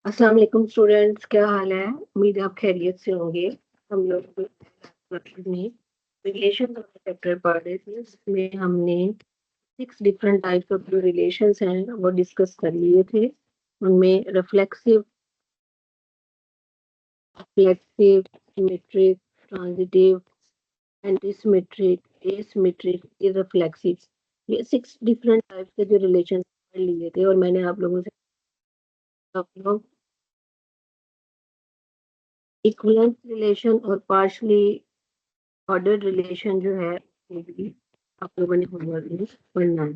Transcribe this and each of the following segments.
अस्सलाम वालेकुम स्टूडेंट्स, क्या हाल है? उम्मीद है आप खैरियत से होंगे। हम लोग में रिलेशन का चैप्टर पढ़ रहे थे, जिसमें हमने 6 डिफरेंट टाइप्स ऑफ जो रिलेशंस हैं वो डिस्कस कर लिए थे। उनमें reflexive, symmetric, transitive, antisymmetric, asymmetric, irreflexive, ये 6 डिफरेंट टाइप्स के जो रिलेशन पढ़ लिए थे। और मैंने आप लोगों से इक्विवेलेंस रिलेशन और पार्शली ऑर्डर्ड रिलेशन जो है वो भी आप लोगों ने होमवर्क में पढ़ना है।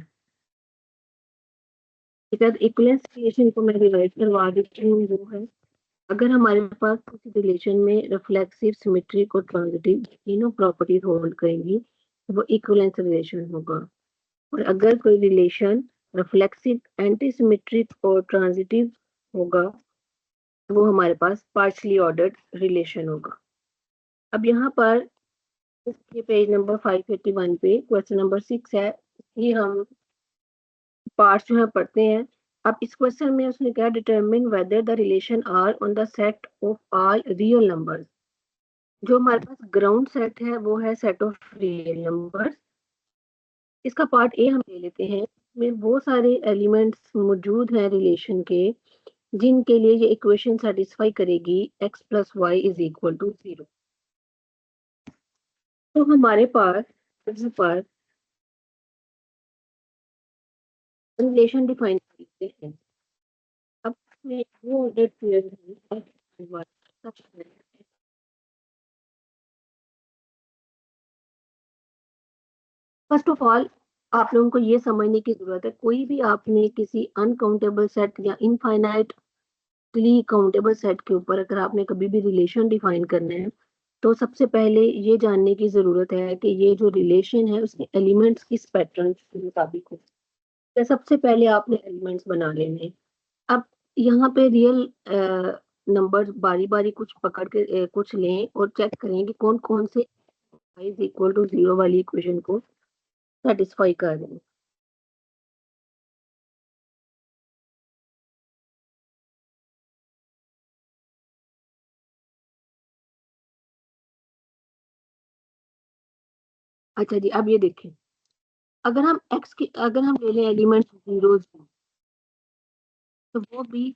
ठीक है, इक्विवेलेंस रिलेशन को मैं रिवाइज करवा देती हूँ। वो है, अगर हमारे पास किसी रिलेशन में रिफ्लेक्सिव, सिमेट्रिक और ट्रांजिटिव तीनों प्रॉपर्टीज होल्ड करेंगी तो वो इक्विवेलेंस रिलेशन होगा। और अगर कोई रिलेशन रिफ्लेक्सिव, एंटी सिमेट्रिक और ट्रांजिटिव होगा तो वो हमारे पास पार्शली ऑर्डर्ड रिलेशन होगा। अब यहाँ पर इसके पेज नंबर 581 पे क्वेश्चन नंबर 6 है। ये हम पार्ट्स जो है पढ़ते हैं। अब इस क्वेश्चन में उसने क्या, determine whether the relation R on the set of R real numbers. जो हमारे पास ग्राउंड सेट है वो है सेट ऑफ रियल नंबर्स। इसका पार्ट ए हम ले लेते हैं। इसमें वो सारे एलिमेंट्स मौजूद हैं रिलेशन के जिनके लिए ये इक्वेशन सेटिस्फाई करेगी x plus y is equal to 0। तो हमारे पास यहाँ पर रिलेशन डिफाइन करते हैं। अब इसमें वो ऑर्डर पेयर है। फर्स्ट ऑफ ऑल आप लोगों को ये समझने की जरूरत है, कोई भी आपने किसी अनकाउंटेबल सेट या इनफाइनाइटली काउंटेबल सेट के ऊपर अगर आपने कभी भी रिलेशन डिफाइन करना है तो सबसे पहले ये जानने की जरूरत है कि ये जो रिलेशन है उसके एलिमेंट्स किस पैटर्न के मुताबिक हो। तो सबसे पहले आपने एलिमेंट्स बना लेने हैं। अब यहाँ पे रियल नंबर बारी बारी कुछ पकड़ के कुछ लें और चेक करें कि कौन कौन से इज इक्वल टू 0 वाली इक्वेशन को सेटिस्फाई कर रहे हैं। अच्छा जी, अब ये देखें, अगर हम ले लें एलिमेंट जीरोज, तो वो भी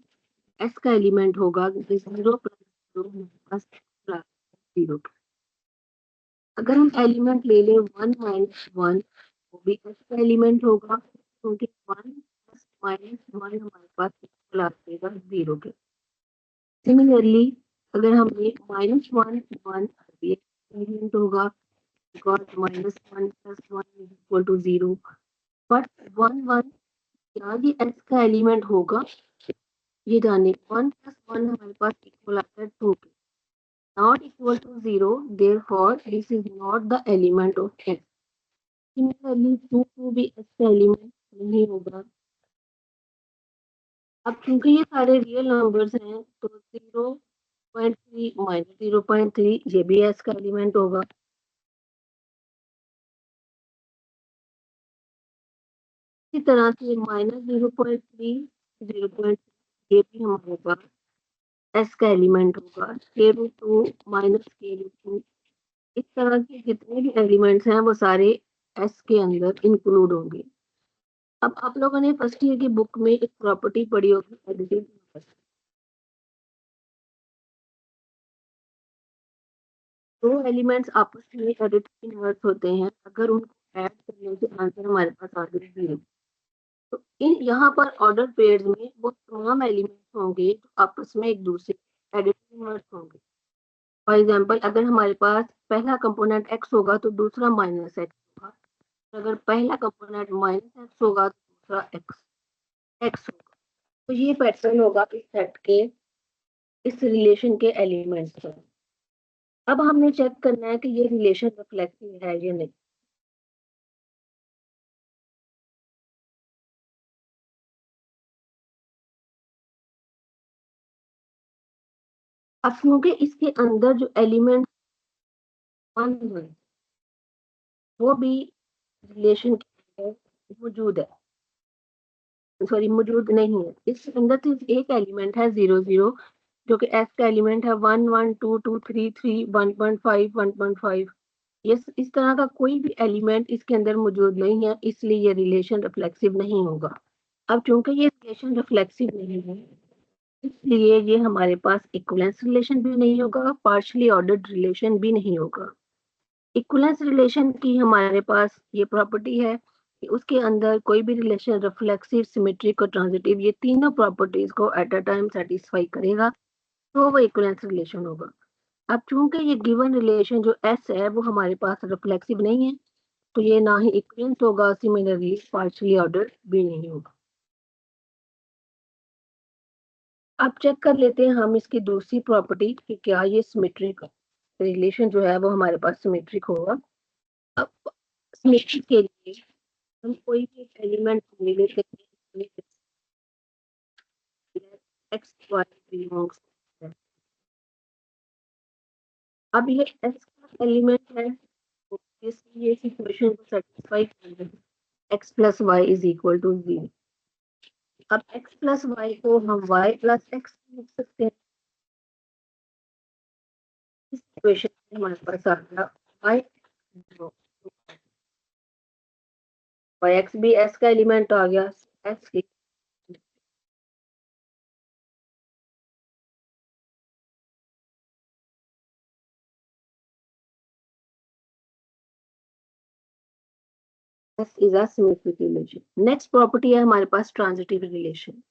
एस का एलिमेंट होगा, 0 प्लस 0 अगर हम एलिमेंट ले लें 1 - 1, वो भी एस का एलिमेंट होगा, क्योंकि 1 + -1 हमारे पास इक्वल आ जाएगा 0 के। सिमिलरली अगर हम ये -1 ये एलिमेंट होगा, because -1 + 1 is equal to 0। But 1 1 क्या ये एस का एलिमेंट होगा? ये जाने 1 + 1 हमारे पास इक्वल आता है 2 के, not equal to 0, therefore this is not the element of S. Similarly 2 को भी एस का एलिमेंट नहीं होगा। अब क्योंकि ये सारे रियल नंबर्स हैं तो 0.3 -0.3 ये भी एस का एलिमेंट होगा। इसी तरह से -0.3 0.3 ये भी हमारे पास एस का एलिमेंट होगा। k/2 -k/2 इस तरह के जितने भी एलिमेंट्स हैं वो सारे एस के अंदर इंक्लूड होंगे। अब आप लोगों ने फर्स्ट ईयर की बुक में एक प्रॉपर्टी पढ़ी होगी, एडिटिव नंबर। दो एलिमेंट्स आपस में एडिटिव इनवर्स होते हैं, अगर उनको ऐड करने से आंसर हमारे पास आ जाए 0। तो इन यहाँ पर ऑर्डर पेयर्स में वो तमाम एलिमेंट्स होंगे जो आपस में एक दूसरे एडिटिव इनवर्स होंगे। फॉर एग्जाम्पल, अगर हमारे पास पहला कंपोनेंट एक्स होगा तो दूसरा माइनस एक्स होगा। अगर पहला कंपोनेंट माइनस एक्स होगा तो दूसरा एक्स एक्स होगा। तो ये पैटर्न होगा इस सेट के, इस रिलेशन के एलिमेंट्स का। अब हमने चेक करना है कि ये रिलेशन रिफ्लेक्सिव है या नहीं। अब क्योंकि इसके अंदर जो एलिमेंट 1 है वो भी रिलेशन के अंदर मौजूद है, सॉरी मौजूद नहीं है। इसके अंदर सिर्फ एक एलिमेंट है 0 0, जो कि एस का एलिमेंट है 1 1 2 2 3 3 1.5 1.5। ये इस तरह का कोई भी एलिमेंट इसके अंदर मौजूद नहीं है, इसलिए ये रिलेशन रिफ्लेक्सिव नहीं होगा। अब चूंकि ये रिलेशन रिफ्लेक्सिव नहीं है, इसलिए ये हमारे पास इक्विवेलेंस रिलेशन भी नहीं होगा, पार्शियली ऑर्डर्ड रिलेशन भी नहीं होगा। इक्विवेलेंस रिलेशन की हमारे पास ये प्रॉपर्टी है कि उसके अंदर कोई भी रिलेशन रिफ्लेक्सिव, सिमेट्रिक और ट्रांजिटिव, ये तीनों प्रॉपर्टीज को एट अ टाइम सेटिस्फाई करेगा, तो वो इक्विवेलेंस रिलेशन होगा। अब चूंकि ये गिवन रिलेशन जो एस है वो हमारे पास रिफ्लेक्सिव नहीं है, तो ये ना ही इक्विवेलेंस होगा, सिमिलरली पार्शियली ऑर्डर्ड भी नहीं होगा। अब चेक कर लेते हैं हम इसकी दूसरी प्रॉपर्टी कि क्या ये सिमेट्रिक रिलेशन जो है वो हमारे पास सिमेट्रिक होगा। अब सिमेट्रिक के लिए हम कोई भी एलिमेंट ले लेते हैं, एक्स वाई बिलोंग्स, अब ये एक्स का एलिमेंट है, तो इसलिए इस इक्वेशन को सेटिस्फाई कर x plus y is equal to 0। अब x प्लस वाई को हम y प्लस एक्स लिख सकते हैं। इस इक्वेशन में हमारे पास आ गया y, x भी s का एलिमेंट आ गया, x की s is a symmetric relation। Next property है हमारे पास ट्रांजिटिव रिलेशन।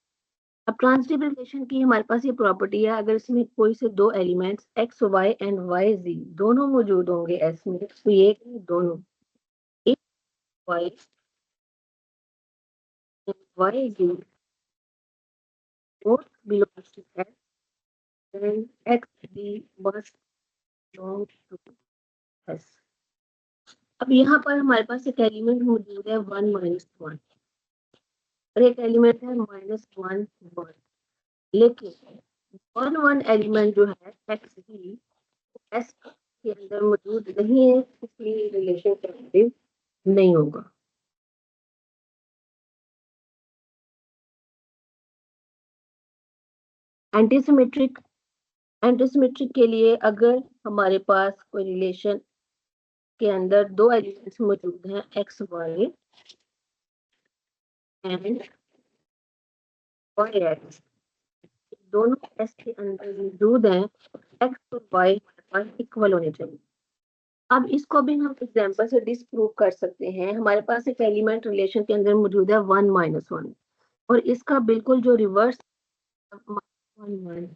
अब ट्रांजिटिव रिलेशन की हमारे पास ये प्रॉपर्टी है, अगर इसमें कोई से दो elements x y and y z दोनों मौजूद होंगे s में, तो ये दोनों if y and y z both belongs to s, then x z must belong to s। अब यहाँ पर हमारे पास एक एलिमेंट मौजूद है 1 -1 और एक एलिमेंट है -1 1, लेकिन 1 1 एलिमेंट जो है एक्स ही एस के अंदर मौजूद नहीं है, इसलिए रिलेशन पॉजिटिव नहीं होगा। एंटीसिमेट्रिक, एंटीसिमेट्रिक के लिए अगर हमारे पास कोई रिलेशन के अंदर दो एलिमेंट्स मौजूद हैं x y and y x, दोनों एस के अंदर मौजूद हैं, एक्स और वाई हमारे पास इक्वल होने चाहिए। अब इसको भी हम एग्जांपल से डिस्प्रूव कर सकते हैं। हमारे पास एक एलिमेंट रिलेशन के अंदर मौजूद है 1 -1 और इसका बिल्कुल जो रिवर्स 1 1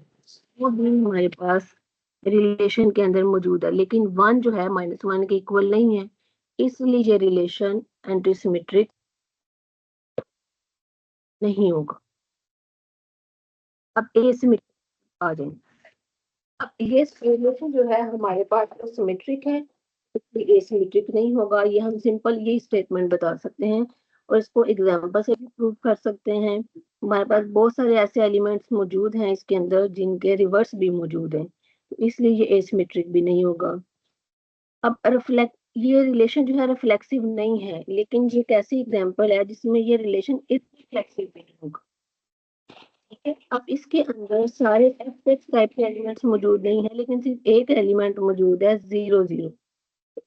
वो भी हमारे पास रिलेशन के अंदर मौजूद है, लेकिन 1 जो है -1 के इक्वल नहीं है, इसलिए ये रिलेशन एंटीसिमेट्रिक नहीं होगा। अब एसिमेट्रिक आ जाए। अब ये रिलेशन जो है हमारे पास तो सिमेट्रिक है, इसलिए एसिमेट्रिक नहीं होगा। ये हम सिंपल ये स्टेटमेंट बता सकते हैं और इसको एग्जांपल से भी प्रूव कर सकते हैं। हमारे पास बहुत सारे ऐसे एलिमेंट्स मौजूद हैं इसके अंदर जिनके रिवर्स भी मौजूद हैं, तो इसलिए ये एसिमेट्रिक भी नहीं होगा। अब रिफ्लेक्ट, ये रिलेशन जो है रिफ्लेक्सिव नहीं है, लेकिन ये एक ऐसी एग्जांपल है जिसमें ये रिलेशन इररिफ्लेक्सिव भी नहीं होगा। ठीक है, अब इसके अंदर सारे एफ एक्स टाइप के एलिमेंट्स मौजूद नहीं है, लेकिन सिर्फ एक एलिमेंट मौजूद है 0 0।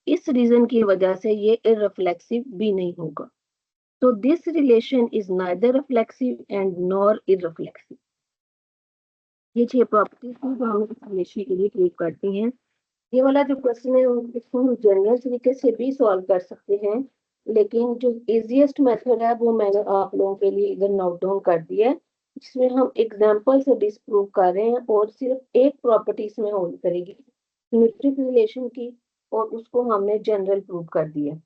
इस रीजन की वजह से ये इररिफ्लेक्सिव भी नहीं होगा। तो this relation is neither reflexive and nor irreflexive. ये 6 प्रॉपर्टीज थी जो हम इस रिलेशन के लिए प्रूव करती हैं। ये वाला जो क्वेश्चन है इसको हम जनरल तरीके से भी सॉल्व कर सकते हैं, लेकिन जो इजीएस्ट मेथड है वो मैंने आप लोगों के लिए इधर नोट डाउन कर दिया है, जिसमें हम एग्जांपल से डिस्प्रूव कर रहे हैं और सिर्फ एक प्रॉपर्टी इसमें होल्ड करेगी सिमेट्रिक रिलेशन की, और उसको हमने जनरल प्रूव कर दिया।